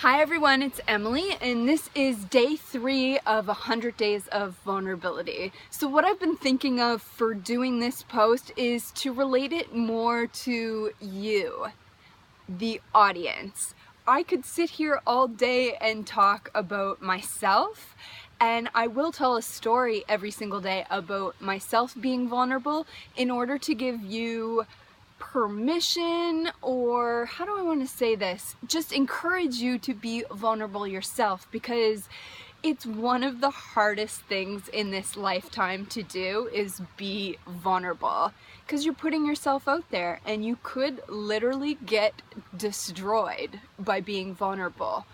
Hi everyone, it's Emily, and this is day 3 of 100 days of vulnerability. So what I've been thinking of for doing this post is to relate it more to you, the audience. I could sit here all day and talk about myself, and I will tell a story every single day about myself being vulnerable in order to give you permission, or how do I want to say this? Just encourage you to be vulnerable yourself, because it's one of the hardest things in this lifetime to do is be vulnerable, because you're putting yourself out there and you could literally get destroyed by being vulnerable.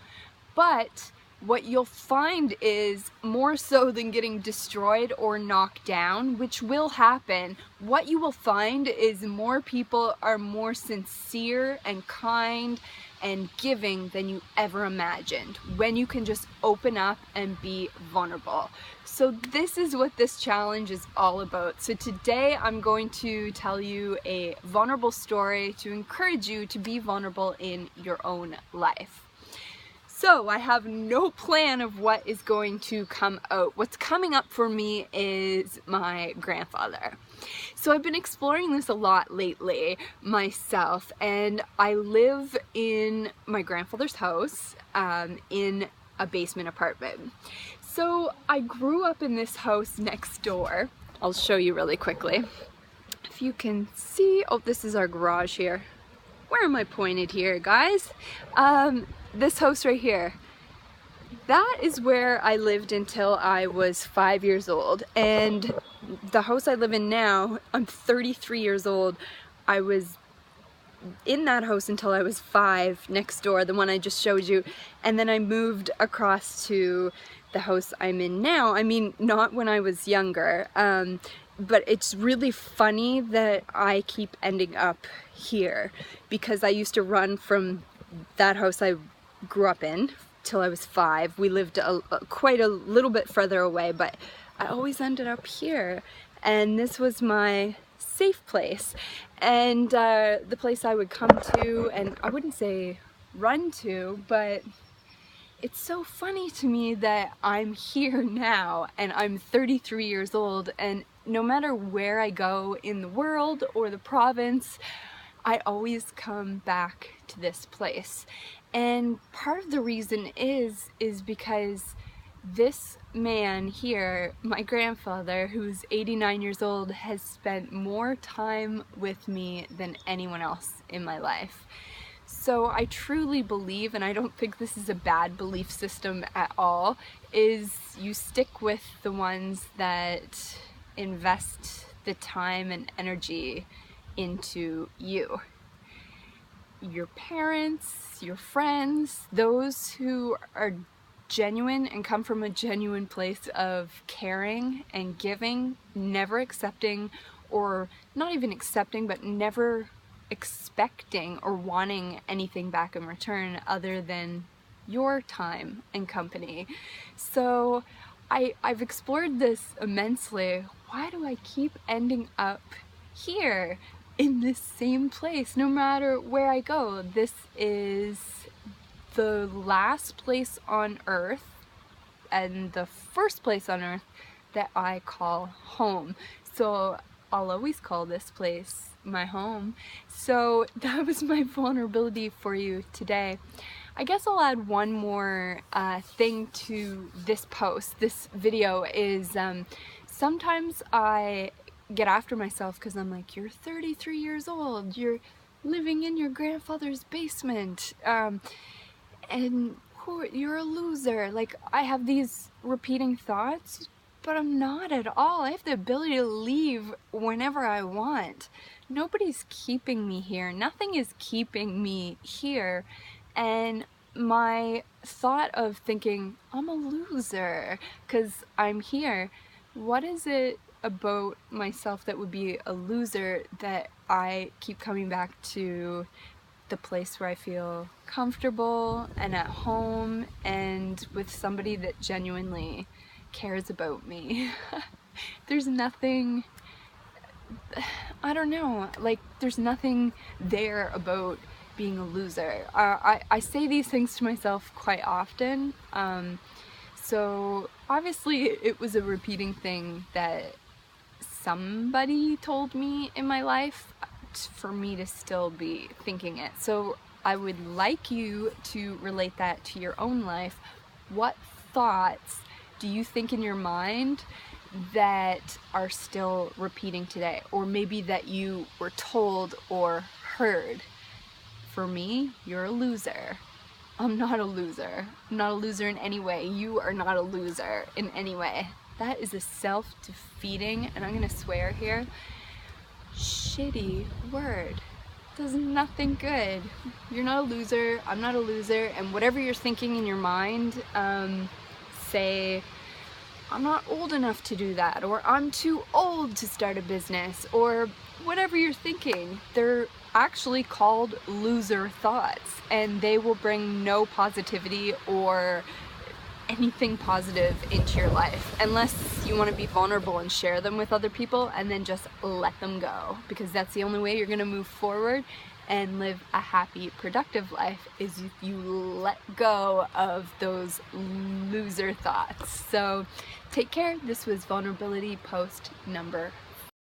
But what you'll find is, more so than getting destroyed or knocked down, which will happen, what you will find is more people are more sincere and kind and giving than you ever imagined when you can just open up and be vulnerable. So this is what this challenge is all about. So today I'm going to tell you a vulnerable story to encourage you to be vulnerable in your own life. So I have no plan of what is going to come out. What's coming up for me is my grandfather. So I've been exploring this a lot lately myself, and I live in my grandfather's house in a basement apartment. So I grew up in this house next door. I'll show you really quickly. If you can see, oh, this is our garage here. Where am I pointed here, guys? This house right here, that is where I lived until I was 5 years old. And the house I live in now, I'm 33 years old. I was in that house until I was 5, next door, the one I just showed you. And then I moved across to the house I'm in now. I mean, not when I was younger. But it's really funny that I keep ending up here, because I used to run from that house I grew up in till I was 5. We lived quite a little bit further away, but I always ended up here, and this was my safe place, and the place I would come to, and I wouldn't say run to, but it's so funny to me that I'm here now and I'm 33 years old, and no matter where I go in the world or the province, I always come back to this place. And part of the reason is because this man here, my grandfather, who's 89 years old, has spent more time with me than anyone else in my life. So I truly believe, and I don't think this is a bad belief system at all, is you stick with the ones that invest the time and energy into you. Your parents, your friends, those who are genuine and come from a genuine place of caring and giving, never accepting, or not even accepting, but never expecting or wanting anything back in return other than your time and company. So I've explored this immensely. Why do I keep ending up here in this same place no matter where I go? This is the last place on earth and the first place on earth that I call home. So I'll always call this place my home. So that was my vulnerability for you today. I guess I'll add one more thing to this post, this video, is sometimes I get after myself because I'm like, you're 33 years old, you're living in your grandfather's basement, and you're a loser. Like, I have these repeating thoughts, but I'm not at all. I have the ability to leave whenever I want. Nobody's keeping me here. Nothing is keeping me here. And my thought of thinking, I'm a loser because I'm here, what is it about myself that would be a loser that I keep coming back to the place where I feel comfortable and at home and with somebody that genuinely cares about me? There's nothing, I don't know, like, there's nothing there about being a loser. I say these things to myself quite often. So obviously it was a repeating thing that somebody told me in my life for me to still be thinking it. So I would like you to relate that to your own life. What thoughts do you think in your mind that are still repeating today? Or maybe that you were told or heard? For me, you're a loser. I'm not a loser. I'm not a loser in any way. You are not a loser in any way. That is a self-defeating, and I'm gonna swear here, shitty word. Does nothing good. You're not a loser, I'm not a loser, and whatever you're thinking in your mind, say, I'm not old enough to do that, or I'm too old to start a business, or whatever you're thinking. They're actually called loser thoughts, and they will bring no positivity or anything positive into your life unless you want to be vulnerable and share them with other people and then just let them go, because that's the only way you're going to move forward and live a happy, productive life, is if you let go of those loser thoughts. So take care. This was vulnerability post number